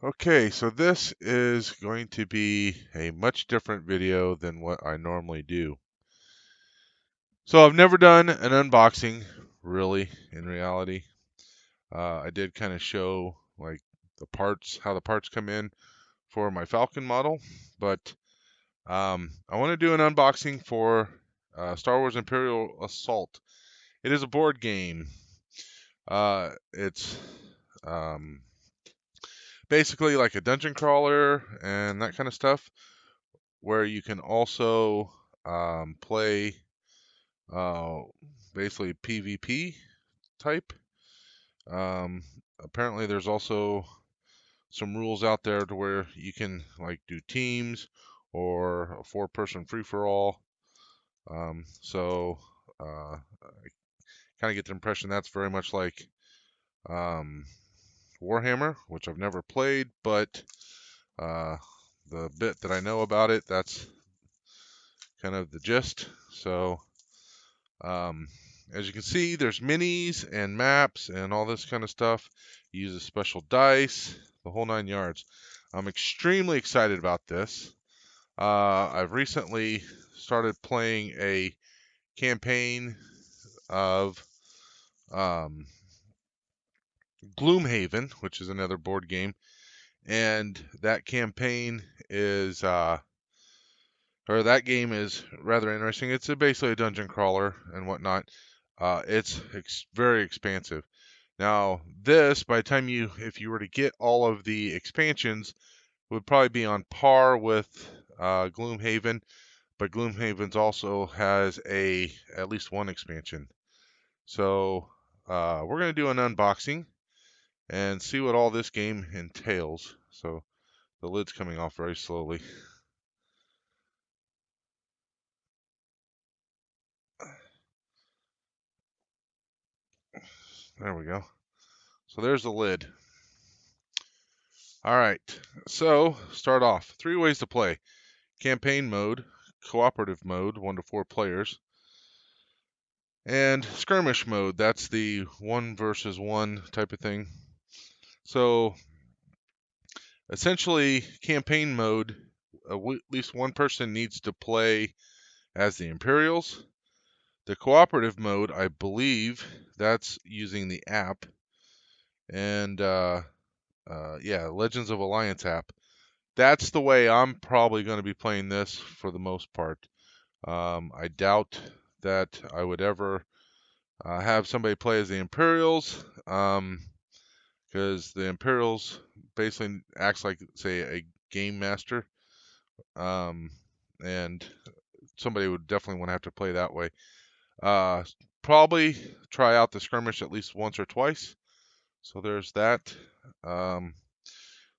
Okay, so this is going to be a much different video than what I normally do. So I've never done an unboxing, really, in reality. I did kind of show like the parts, how the parts come in for my Falcon model, but I want to do an unboxing for Star Wars Imperial Assault. It is a board game. It's um, basically like a dungeon crawler and that kind of stuff, where you can also play uh, basically PvP type. Um, Apparently, there's also some rules out there to where you can like do teams or a four-person free-for-all. So I kind of get the impression that's very much like um, Warhammer, which I've never played, but uh, the bit that I know about it, that's kind of the gist. So Um, as you can see, there's minis and maps and all this kind of stuff. You use a special dice, the whole 9 yards. I'm extremely excited about this. I've recently started playing a campaign of um, Gloomhaven, which is another board game, and that campaign is, or that game is rather interesting. It's basically a dungeon crawler and whatnot. It's very expansive. Now, this, by the time if you were to get all of the expansions, would probably be on par with Gloomhaven, but Gloomhaven's also has at least one expansion. So we're going to do an unboxing and see what all this game entails. So the lid's coming off very slowly. There we go. So there's the lid. All right. So start off. 3 ways to play: campaign mode, cooperative mode, 1 to 4 players, and skirmish mode. That's the 1 versus 1 type of thing. So essentially, campaign mode, at least one person needs to play as the Imperials. The cooperative mode, I believe, that's using the app, and yeah, Legends of Alliance app. That's the way I'm probably going to be playing this for the most part. I doubt that I would ever have somebody play as the Imperials, because the Imperials basically acts like, say, a game master, um, and somebody would definitely want to have to play that way. Uh, Probably try out the skirmish at least once or twice. So there's that. Um,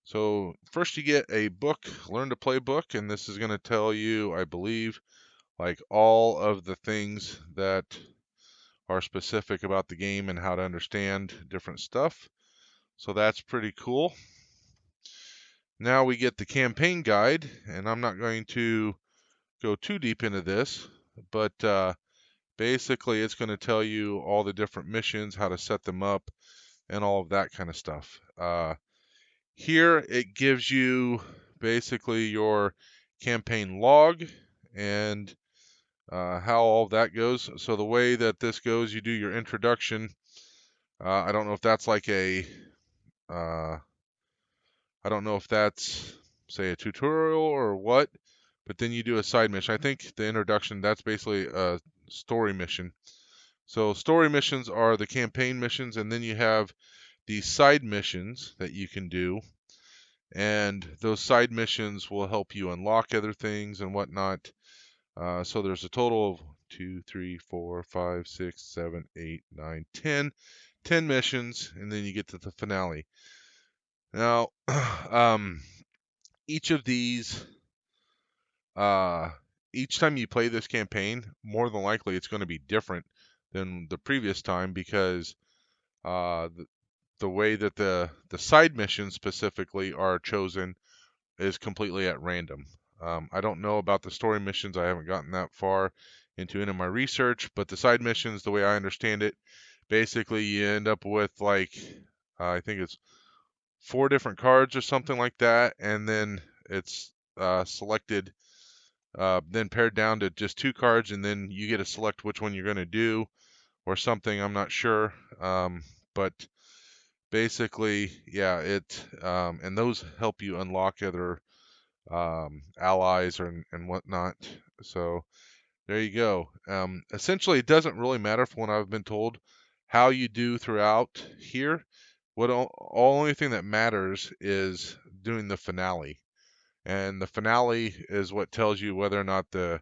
so first you get a book, Learn to Play book, and this is going to tell you, I believe, like all of the things that are specific about the game and how to understand different stuff. So that's pretty cool. Now we get the campaign guide, and I'm not going to go too deep into this, but basically it's going to tell you all the different missions, how to set them up, and all of that kind of stuff. Here it gives you basically your campaign log and how all of that goes. So the way that this goes, you do your introduction. I don't know if that's like uh, I don't know if that's, say, a tutorial or what, but then you do a side mission. I think the introduction, that's basically a story mission. So story missions are the campaign missions, and then you have these side missions that you can do, and those side missions will help you unlock other things and whatnot. So there's a total of 2, 3, 4, 5, 6, 7, 8, 9, 10 missions, and then you get to the finale. Now, each of these, uh, each time you play this campaign, more than likely it's going to be different than the previous time, because the way that the side missions specifically are chosen is completely at random. I don't know about the story missions. I haven't gotten that far into any of my research, but the side missions, the way I understand it, basically you end up with like I think it's 4 different cards or something like that, and then it's selected, then pared down to just 2 cards, and then you get to select which one you're going to do or something. I'm not sure, but basically, yeah, and those help you unlock other allies and whatnot. So there you go. Essentially, it doesn't really matter from what I've been told how you do throughout here. Only thing that matters is doing the finale, and the finale is what tells you whether or not the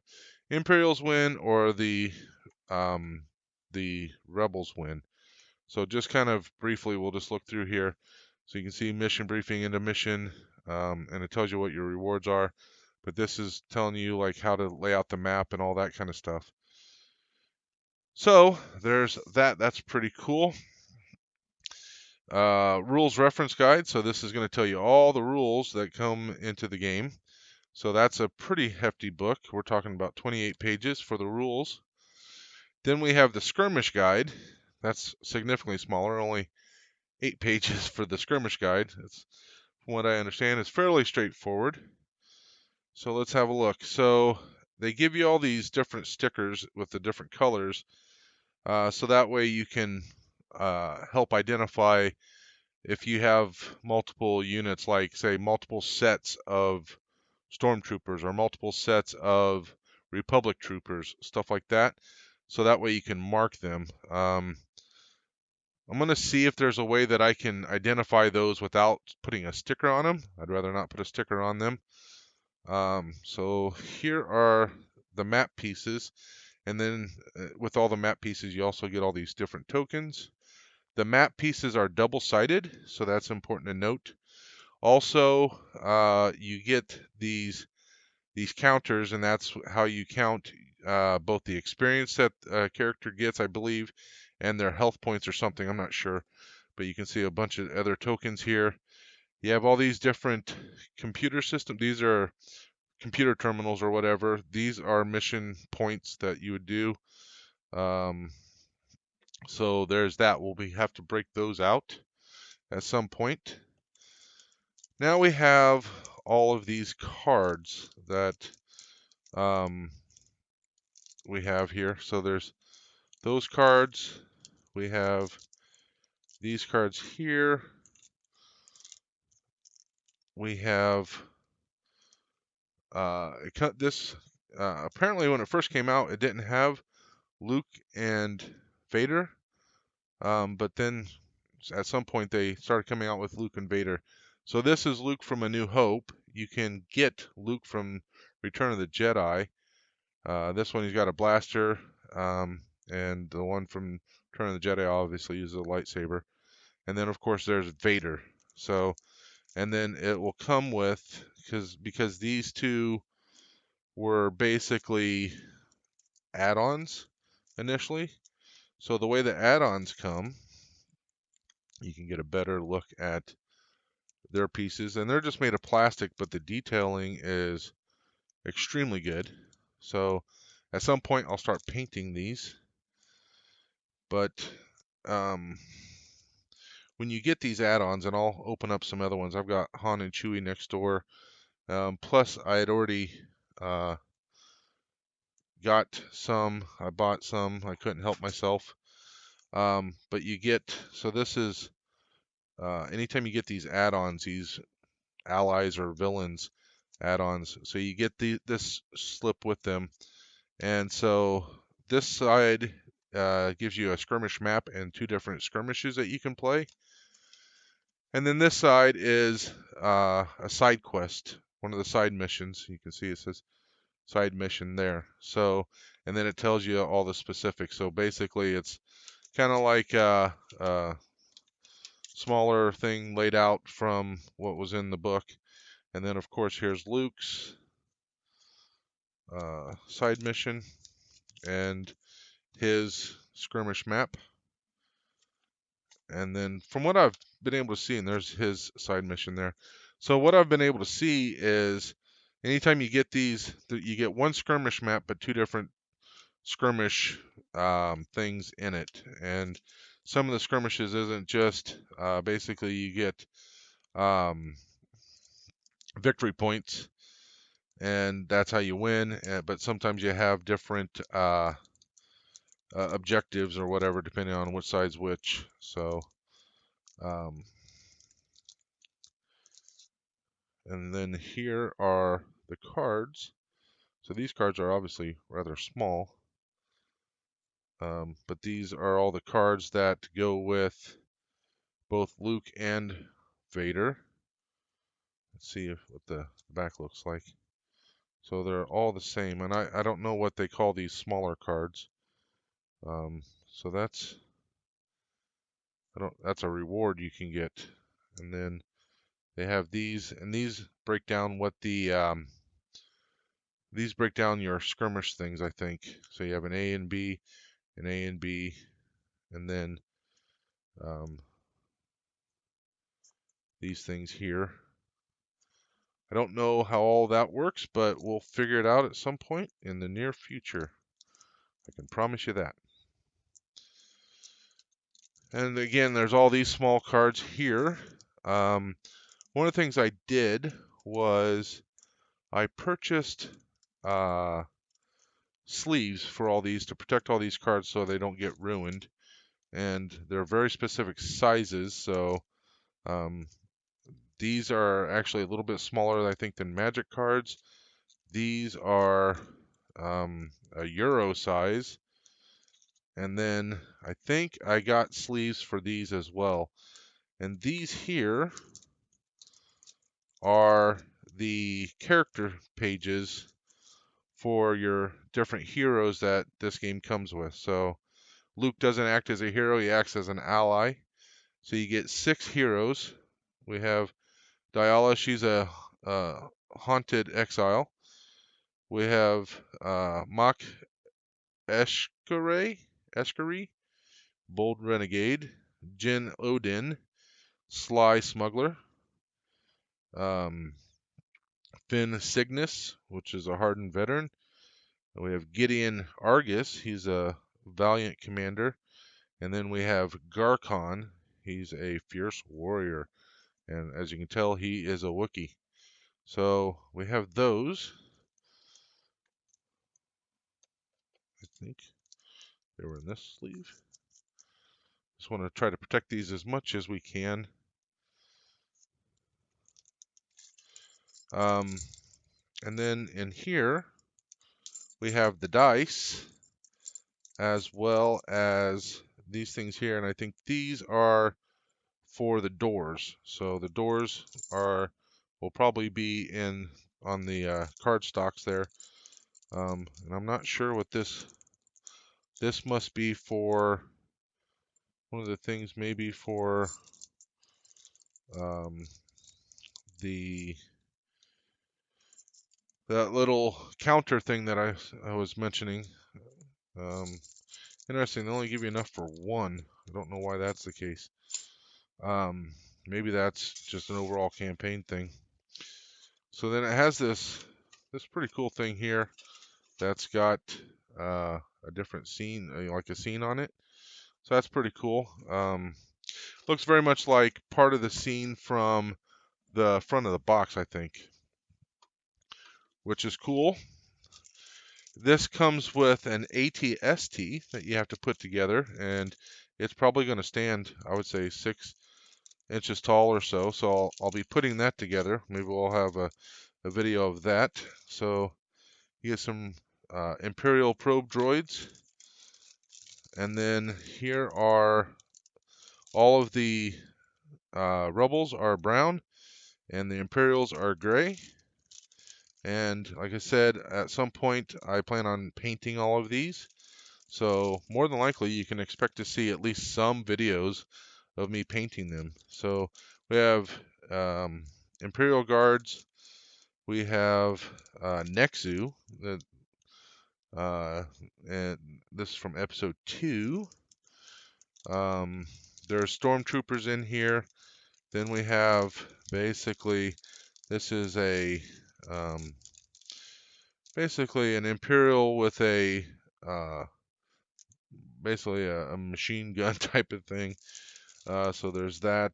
Imperials win or um, the Rebels win. So just kind of briefly, we'll just look through here. So you can see mission briefing into mission, and it tells you what your rewards are. But this is telling you like how to lay out the map and all that kind of stuff. So there's that. That's pretty cool. Rules reference guide. So this is going to tell you all the rules that come into the game. So that's a pretty hefty book. We're talking about 28 pages for the rules. Then we have the skirmish guide. That's significantly smaller, only 8 pages for the skirmish guide. It's, from what I understand, is fairly straightforward. So let's have a look. So they give you all these different stickers with the different colors, so that way you can help identify if you have multiple units, like say multiple sets of stormtroopers or multiple sets of Republic troopers, stuff like that. So that way you can mark them. I'm going to see if there's a way that I can identify those without putting a sticker on them. I'd rather not put a sticker on them. So here are the map pieces, and then with all the map pieces, you also get all these different tokens. The map pieces are double-sided, so that's important to note. Also, you get these counters, and that's how you count both the experience that a character gets, I believe, and their health points or something. I'm not sure, but you can see a bunch of other tokens here. You have all these different computer systems. These are computer terminals or whatever. These are mission points that you would do. So there's that. We'll have to break those out at some point. Now we have all of these cards that we have here. So there's those cards. We have these cards here. We have this. Apparently, when it first came out, it didn't have Luke and Vader. But then at some point they started coming out with Luke and Vader. So this is Luke from A New Hope. You can get Luke from Return of the Jedi. This one he's got a blaster, and the one from Return of the Jedi obviously uses a lightsaber. And then of course there's Vader. So, and then it will come with, because these two were basically add-ons initially. So the way the add-ons come, you can get a better look at their pieces, and they're just made of plastic, but the detailing is extremely good. So at some point I'll start painting these, but when you get these add-ons, and I'll open up some other ones. I've got Han and Chewie next door. Plus I had already got some. I bought some. I couldn't help myself. But you get, so this is anytime you get these add-ons, these allies or villains add-ons, so you get this slip with them. And so this side gives you a skirmish map and 2 different skirmishes that you can play. And then this side is a side quest, one of the side missions. You can see it says side mission there. So, and then it tells you all the specifics. So basically it's kind of like a smaller thing laid out from what was in the book. And then of course here's Luke's side mission and his skirmish map. And then from what I've been able to see, and there's his side mission there. So what I've been able to see is anytime you get these, you get one skirmish map, but 2 different skirmish things in it. And some of the skirmishes isn't just basically you get um, victory points, and that's how you win. But sometimes you have different objectives or whatever, depending on which side's which. So, um, and then here are the cards. So these cards are obviously rather small, but these are all the cards that go with both Luke and Vader. Let's see what the back looks like. So they're all the same, and I don't know what they call these smaller cards. So that's that's a reward you can get, and then they have these, and these break down what the these break down your skirmish things, I think. So you have an A and B, an A and B, and then um, these things here. I don't know how all that works, but we'll figure it out at some point in the near future. I can promise you that. And again, there's all these small cards here. One of the things I did was I purchased sleeves for all these to protect all these cards so they don't get ruined. And they're very specific sizes, so um, these are actually a little bit smaller, I think, than Magic cards. These are a Euro size, and then I think I got sleeves for these as well. And these here are the character pages for your different heroes that this game comes with. So Luke doesn't act as a hero, he acts as an ally. So you get 6 heroes. We have Diala, she's a haunted exile. We have Mach Eshkari, bold renegade. Jin Odin, sly smuggler. Um, Finn Cygnus, which is a hardened veteran. And we have Gideon Argus, he's a valiant commander. And then we have Garkon, he's a fierce warrior. And as you can tell, he is a Wookiee. So we have those. I think they were in this sleeve. Just want to try to protect these as much as we can. And then in here, we have the dice, as well as these things here. And I think these are for the doors. So the doors will probably be on the card stocks there. And I'm not sure what this must be for. One of the things maybe for um, the that little counter thing that I was mentioning. Um, Interesting, they only give you enough for one. I don't know why that's the case. Maybe that's just an overall campaign thing. So then it has this pretty cool thing here that's got a different scene, like a scene on it. So that's pretty cool. Looks very much like part of the scene from the front of the box, I think, which is cool. This comes with an ATST that you have to put together, and it's probably going to stand, I would say, 6 inches tall or so. So I'll be putting that together. Maybe we'll have a video of that. So you get some Imperial probe droids, and then here are all of the rebels are brown, and the Imperials are gray. And like I said, at some point I plan on painting all of these. So more than likely you can expect to see at least some videos of me painting them. So we have Imperial Guards, we have Nexu, and this is from episode 2. There are stormtroopers in here. Then we have basically, this is a basically an Imperial with basically a machine gun type of thing. So there's that,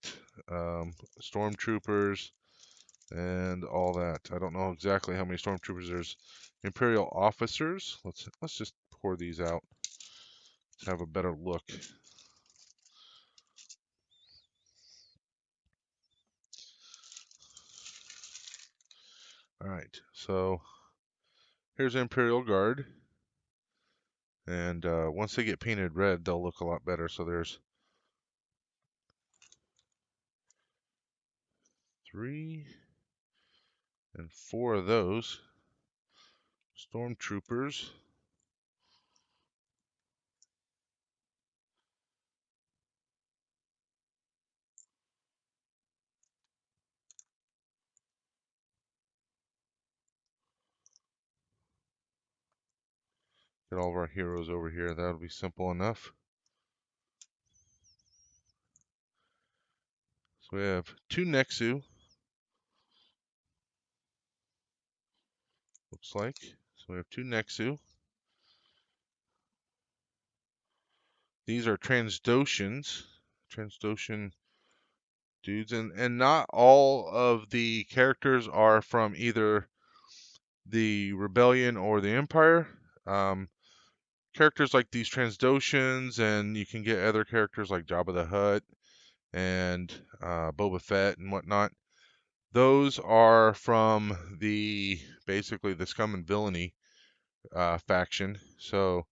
stormtroopers, and all that. I don't know exactly how many stormtroopers. There's Imperial officers. Let's just pour these out to have a better look. All right, so here's Imperial Guard, and once they get painted red, they'll look a lot better. So there's 3 and 4 of those stormtroopers. Get all of our heroes over here. That'll be simple enough. So we have 2 Nexu, looks like. So we have 2 Nexu. These are Transdoshans. Transdoshan dudes, and not all of the characters are from either the Rebellion or the Empire. Characters like these Transdoshans, and you can get other characters like Jabba the Hutt and Boba Fett and whatnot. Those are from basically the Scum and Villainy faction. So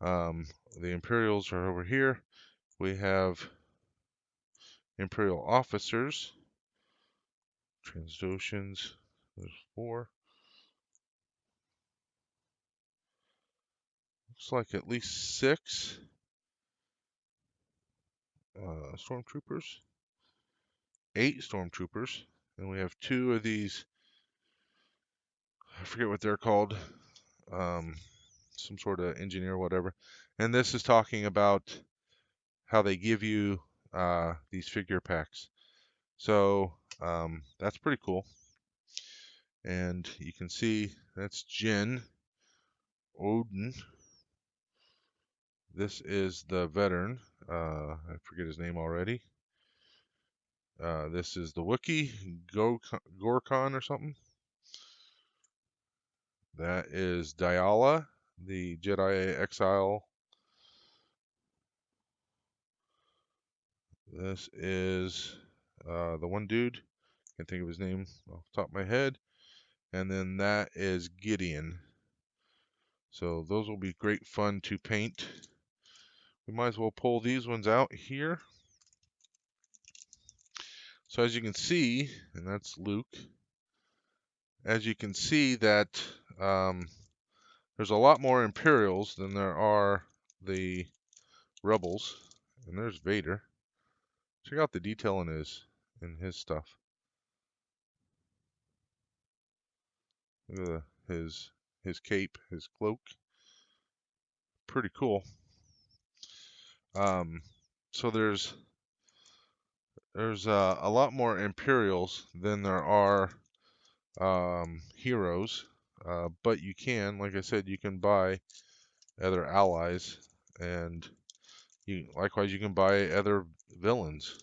the Imperials are over here. We have Imperial officers, Transdoshans. There's 4. Looks like at least 6 stormtroopers, 8 stormtroopers, and we have 2 of these. I forget what they're called, um, some sort of engineer, or whatever. And this is talking about how they give you these figure packs. So that's pretty cool. And you can see that's Jin Odin. This is the veteran. I forget his name already. This is the Wookiee, Gorkon or something. That is Diala, the Jedi exile. This is the one dude. Can't think of his name off the top of my head. And then that is Gideon. So those will be great fun to paint. We might as well pull these ones out here. So as you can see, and that's Luke, as you can see that there's a lot more Imperials than there are the Rebels. And there's Vader. Check out the detail in his stuff. Look at his cape, his cloak. Pretty cool. So there's a lot more Imperials than there are heroes. But you can, like I said, you can buy other allies, and likewise you can buy other villains.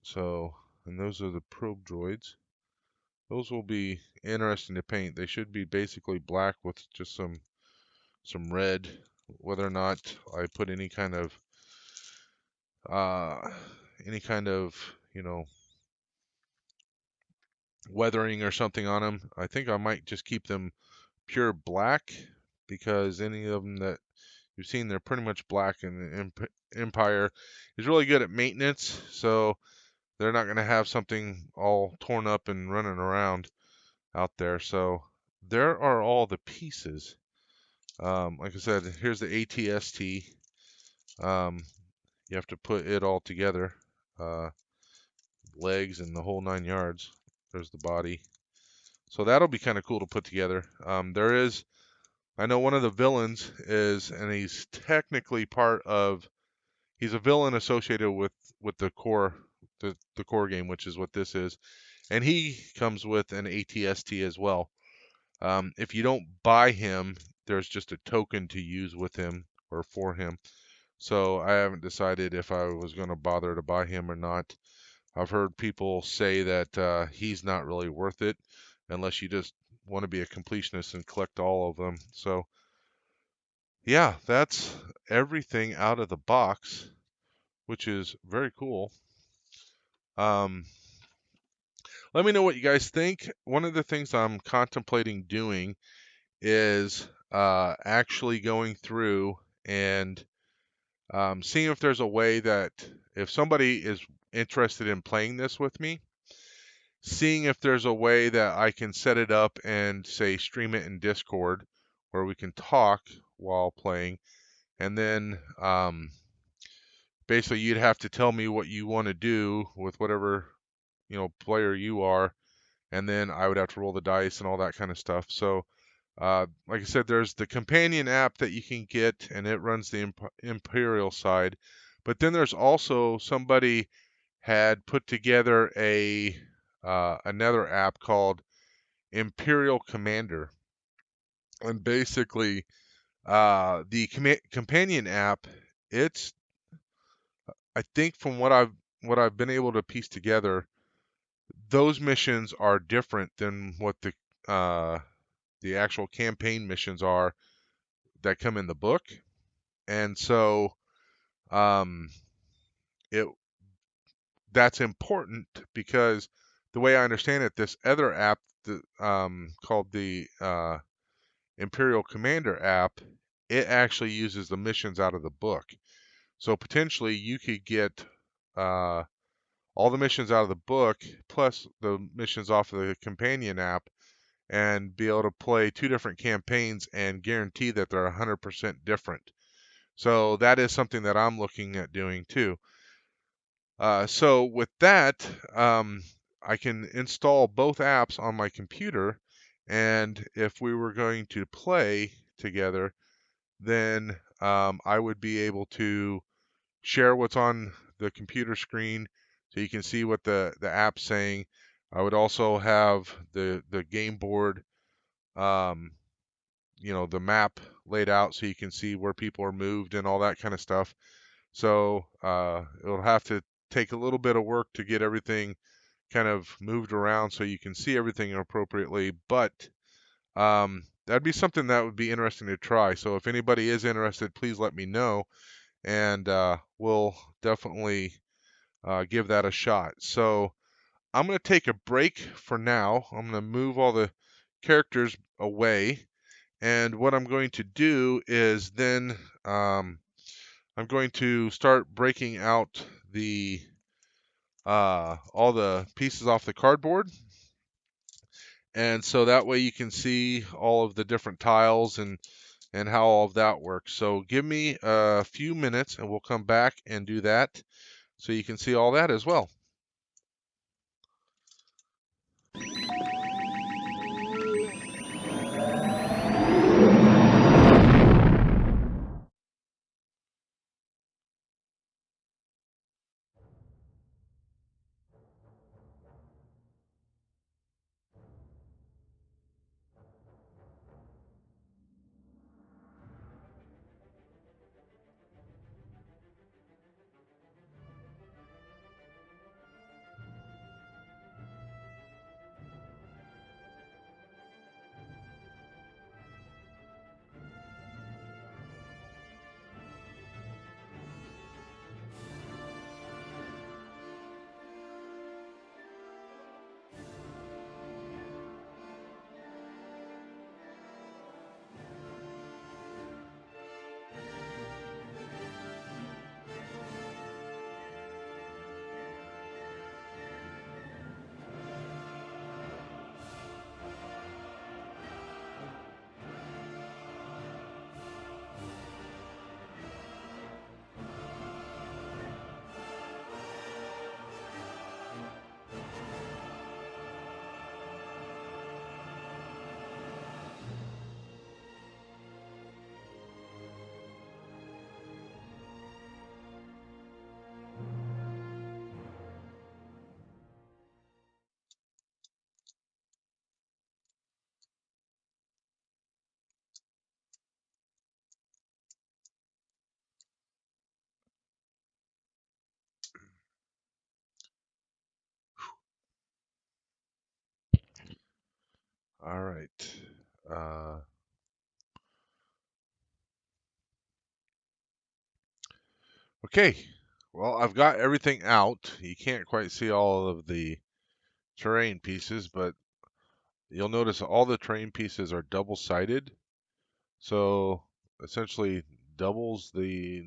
So, and those are the probe droids. Those will be interesting to paint. They should be basically black with just some red. Whether or not I put any kind of uh, weathering or something on them, I think I might just keep them pure black, because any of them that you've seen, they're pretty much black, and the Empire is really good at maintenance, so they're not going to have something all torn up and running around out there. So there are all the pieces. Like I said, here's the ATST. You have to put it all together, legs and the whole 9 yards. There's the body. So that'll be kind of cool to put together. I know one of the villains is, and he's technically he's a villain associated with the core, the core game, which is what this is, and he comes with an ATST as well. If you don't buy him, there's just a token to use with him or for him. So I haven't decided if I was going to bother to buy him or not. I've heard people say that he's not really worth it unless you just want to be a completionist and collect all of them. So yeah, that's everything out of the box, which is very cool. Um, Let me know what you guys think. One of the things I'm contemplating doing is actually going through and seeing if there's a way that if somebody is interested in playing this with me, seeing if there's a way that I can set it up and say stream it in Discord where we can talk while playing, and then basically you'd have to tell me what you want to do with whatever player you are, and then I would have to roll the dice and all that kind of stuff. So like I said, there's the companion app that you can get, and it runs the Imperial side. But then there's also somebody had put together a another app called Imperial Commander, and basically the companion app, it's I think from what I've been able to piece together, those missions are different than what the actual campaign missions are that come in the book. And so um, it that's important because the way I understand it, this other app called the Imperial Commander app, it actually uses the missions out of the book. So potentially you could get uh, all the missions out of the book plus the missions off of the companion app and be able to play two different campaigns and guarantee that they're 100% different. So that is something that I'm looking at doing too. So with that, I can install both apps on my computer, and if we were going to play together, then I would be able to share what's on the computer screen, so you can see what the app's saying. I would also have the game board, um, the map laid out, so you can see where people are moved and all that kind of stuff. So it'll have to take a little bit of work to get everything kind of moved around so you can see everything appropriately, but that'd be something that would be interesting to try. So if anybody is interested, please let me know, and we'll definitely give that a shot. So I'm going to take a break for now. I'm going to move all the characters away, and what I'm going to do is then I'm going to start breaking out the all the pieces off the cardboard, and so that way you can see all of the different tiles and how all of that works. So give me a few minutes and we'll come back and do that so you can see all that as well. All right. Uh, okay. Well, I've got everything out. You can't quite see all of the terrain pieces, but you'll notice all the terrain pieces are double-sided. So essentially doubles the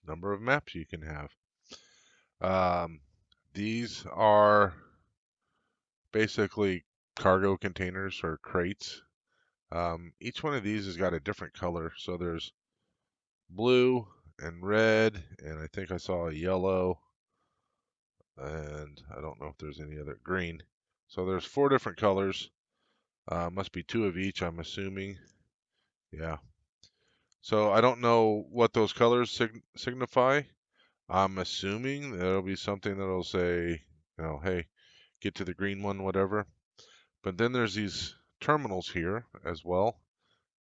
number of maps you can have. Um, these are basically cargo containers or crates. Each one of these has got a different color. So there's blue and red, and I think I saw a yellow, and I don't know if there's any other green. So there's 4 different colors. Must be 2 of each, I'm assuming. Yeah. So I don't know what those colors signify. I'm assuming there'll be something that'll say, hey, get to the green one, whatever. But then there's these terminals here as well,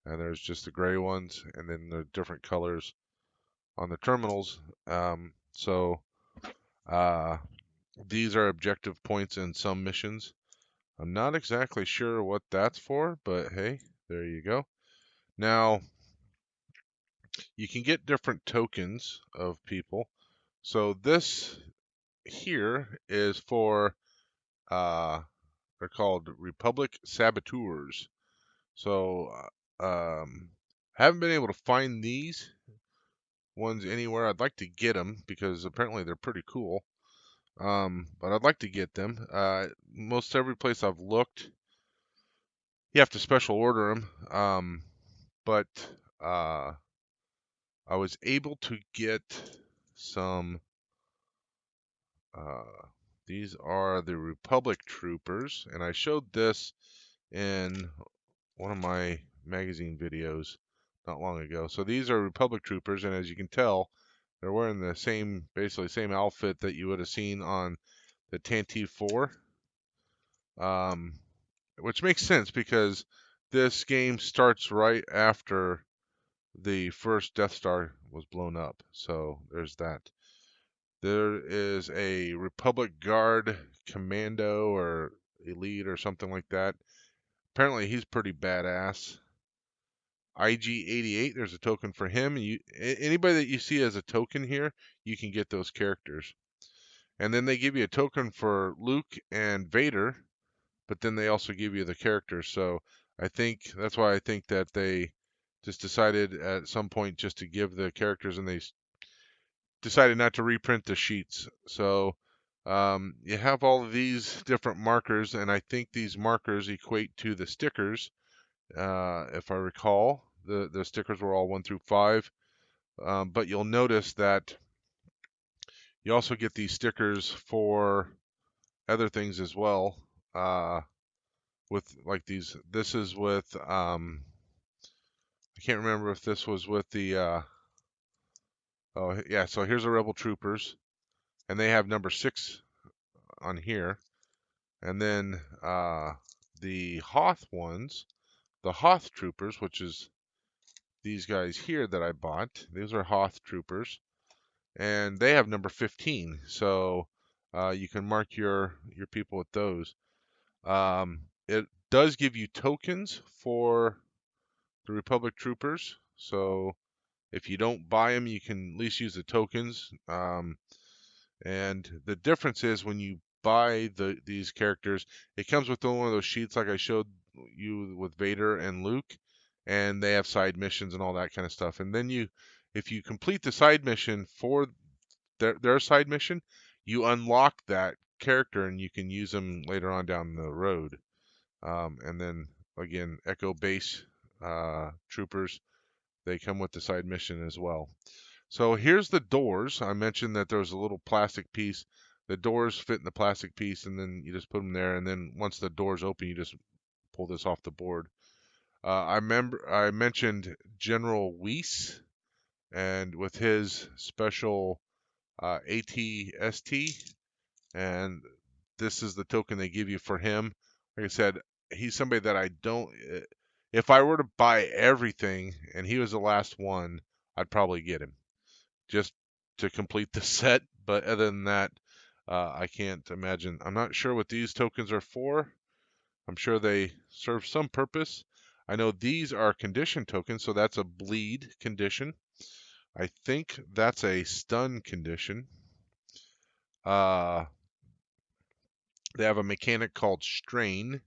and there's just the gray ones, and then the different colors on the terminals. So uh, these are objective points in some missions. I'm not exactly sure what that's for, but hey, there you go. Now, you can get different tokens of people. So this here is for, they're called Republic Saboteurs. So, haven't been able to find these ones anywhere. I'd like to get them because apparently they're pretty cool. But I'd like to get them. Most every place I've looked, you have to special order them. But uh, I was able to get some. Uh, these are the Republic Troopers, and I showed this in one of my magazine videos not long ago. So these are Republic Troopers, and as you can tell, they're wearing the same, basically same outfit that you would have seen on the Tantive 4, which makes sense because this game starts right after the first Death Star was blown up. So there's that. There is a Republic Guard Commando or Elite or something like that. Apparently he's pretty badass. IG-88, there's a token for him. Anybody that you see as a token here, you can get those characters. And then they give you a token for Luke and Vader, but then they also give you the characters. So I think that's why I think that they just decided at some point just to give the characters, and they decided not to reprint the sheets. So you have all of these different markers, and I think these markers equate to the stickers. If I recall, the stickers were all 1 through 5. But you'll notice that you also get these stickers for other things as well. With like these, this is with, I can't remember if this was with the, oh yeah, so here's the Rebel Troopers, and they have number 6 on here. And then the Hoth ones, the Hoth Troopers, which is these guys here that I bought. These are Hoth Troopers, and they have number 15. So you can mark your people with those. It does give you tokens for the Republic Troopers. So if you don't buy them, you can at least use the tokens. And the difference is when you buy these characters, it comes with one of those sheets like I showed you with Vader and Luke, and they have side missions and all that kind of stuff. And then if you complete the side mission for their side mission, you unlock that character and you can use them later on down the road. And then again, Echo Base troopers, they come with the side mission as well. So here's the doors. I mentioned that there was a little plastic piece. The doors fit in the plastic piece, and then you just put them there. And then once the doors open, you just pull this off the board. I mentioned General Weiss, and with his special ATST, and this is the token they give you for him. Like I said, he's somebody that I don't. If I were to buy everything and he was the last one, I'd probably get him just to complete the set. But other than that, I can't imagine. I'm not sure what these tokens are for. I'm sure they serve some purpose. I know these are condition tokens, so that's a bleed condition. I think that's a stun condition. They have a mechanic called strain,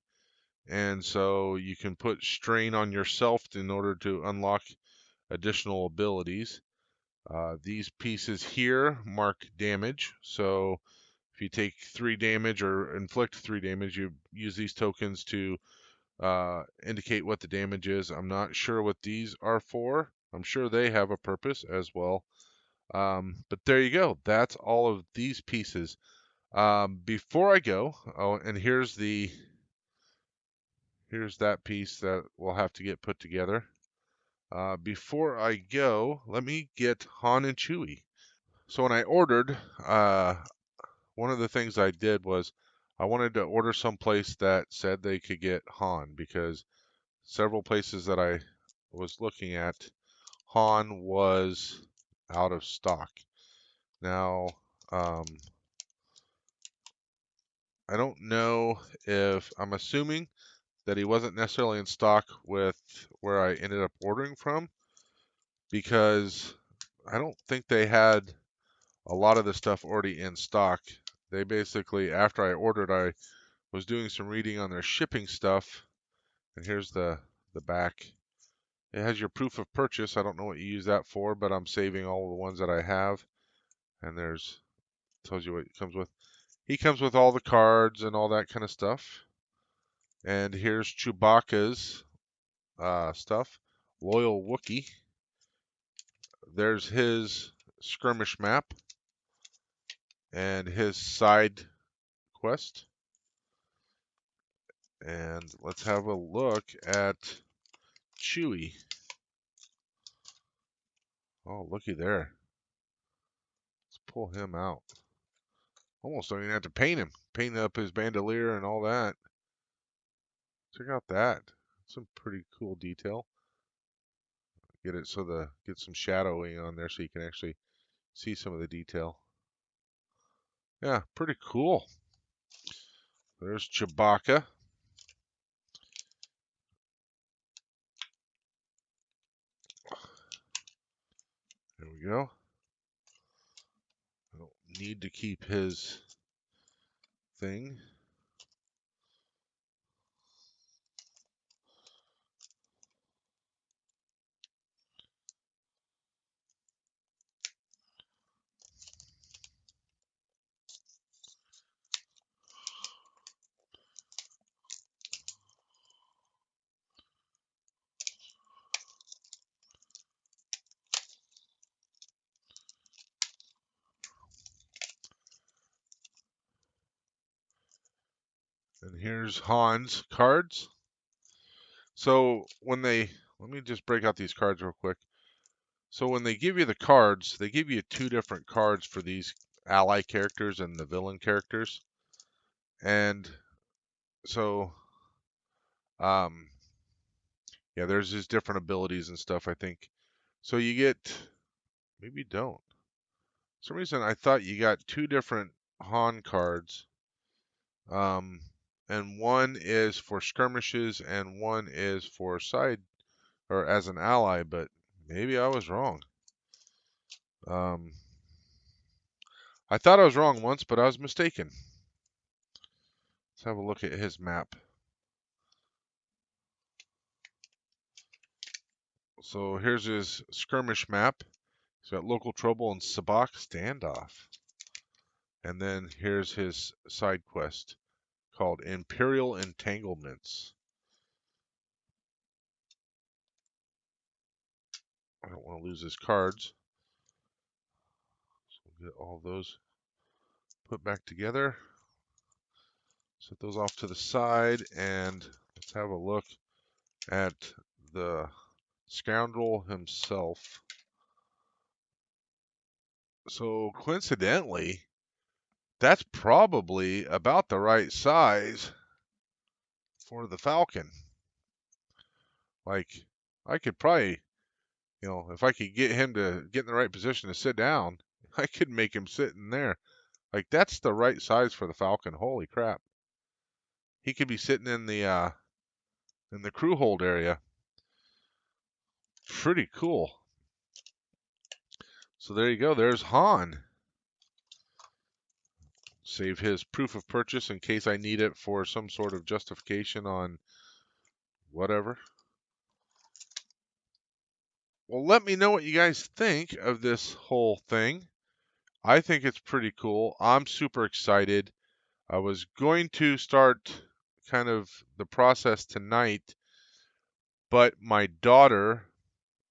and so you can put strain on yourself in order to unlock additional abilities. These pieces here mark damage, so if you take 3 damage or inflict 3 damage, you use these tokens to indicate what the damage is. I'm not sure what these are for. I'm sure they have a purpose as well. But there you go. That's all of these pieces. Before I go, oh, and here's that piece that will have to get put together. Before I go, let me get Han and Chewie. So when I ordered, one of the things I did was I wanted to order someplace that said they could get Han, because several places that I was looking at, Han was out of stock. Now, I don't know if I'm assuming that he wasn't necessarily in stock with where I ended up ordering from, because I don't think they had a lot of the stuff already in stock. They basically, after I ordered, I was doing some reading on their shipping stuff, and here's the back. It has your proof of purchase. I don't know what you use that for, but I'm saving all of the ones that I have. And there's, tells you what it comes with. He comes with all the cards and all that kind of stuff. And here's Chewbacca's stuff. Loyal Wookiee. There's his skirmish map and his side quest. And let's have a look at Chewie. Oh, looky there. Let's pull him out. Almost don't even have to paint him. Paint up his bandolier and all that. Check out that. Some pretty cool detail. Get it so get some shadowing on there so you can actually see some of the detail. Yeah, pretty cool. There's Chewbacca. There we go. I don't need to keep his thing. And here's Han's cards. So when let me just break out these cards real quick. So when they give you the cards, they give you 2 different cards for these ally characters and the villain characters. And so, yeah, there's his different abilities and stuff, I think. So you get, maybe you don't. For some reason, I thought you got 2 different Han cards. And one is for skirmishes and one is for side, or as an ally, but maybe I was wrong. I thought I was wrong once, but I was mistaken. Let's have a look at his map. So here's his skirmish map. He's got local trouble and Sabak standoff. And then here's his side quest called Imperial Entanglements. I don't want to lose his cards. So we'll get all those put back together. Set those off to the side, and let's have a look at the scoundrel himself. So coincidentally, that's probably about the right size for the Falcon. Like, I could probably, if I could get him to get in the right position to sit down, I could make him sit in there. Like, that's the right size for the Falcon. Holy crap. he could be sitting in the crew hold area. Pretty cool. So there you go. There's Han. Save his proof of purchase in case I need it for some sort of justification on whatever. Well, let me know what you guys think of this whole thing. I think it's pretty cool. I'm super excited. I was going to start kind of the process tonight, but my daughter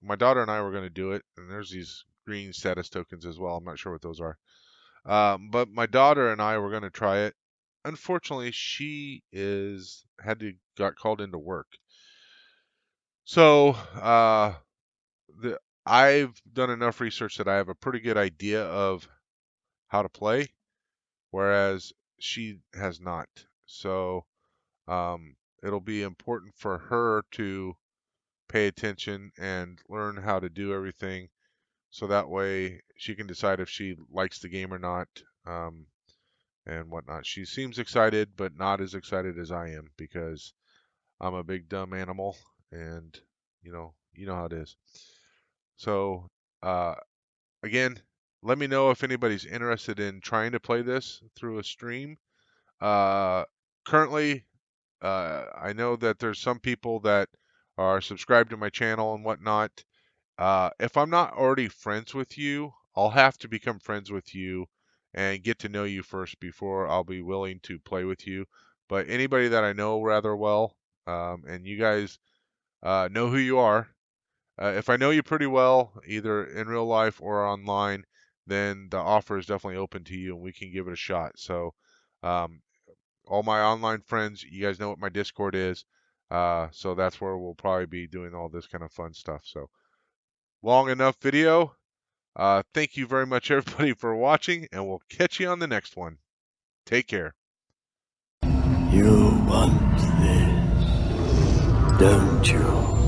and I were going to do it, and there's these green status tokens as well. I'm not sure what those are. But my daughter and I were going to try it. Unfortunately, she got called into work. So I've done enough research that I have a pretty good idea of how to play, whereas she has not. So it'll be important for her to pay attention and learn how to do everything, so that way she can decide if she likes the game or not, and whatnot. She seems excited, but not as excited as I am because I'm a big dumb animal, and you know how it is. So uh, again, let me know if anybody's interested in trying to play this through a stream. Uh, Currently, I know that there's some people that are subscribed to my channel and whatnot. If I'm not already friends with you, I'll have to become friends with you and get to know you first before I'll be willing to play with you. But anybody that I know rather well, and you guys know who you are, if I know you pretty well, either in real life or online, then the offer is definitely open to you and we can give it a shot. So, um, all my online friends, you guys know what my Discord is. So that's where we'll probably be doing all this kind of fun stuff. So, long enough video. Thank you very much, everybody, for watching, and we'll catch you on the next one. Take care. You want this, don't you?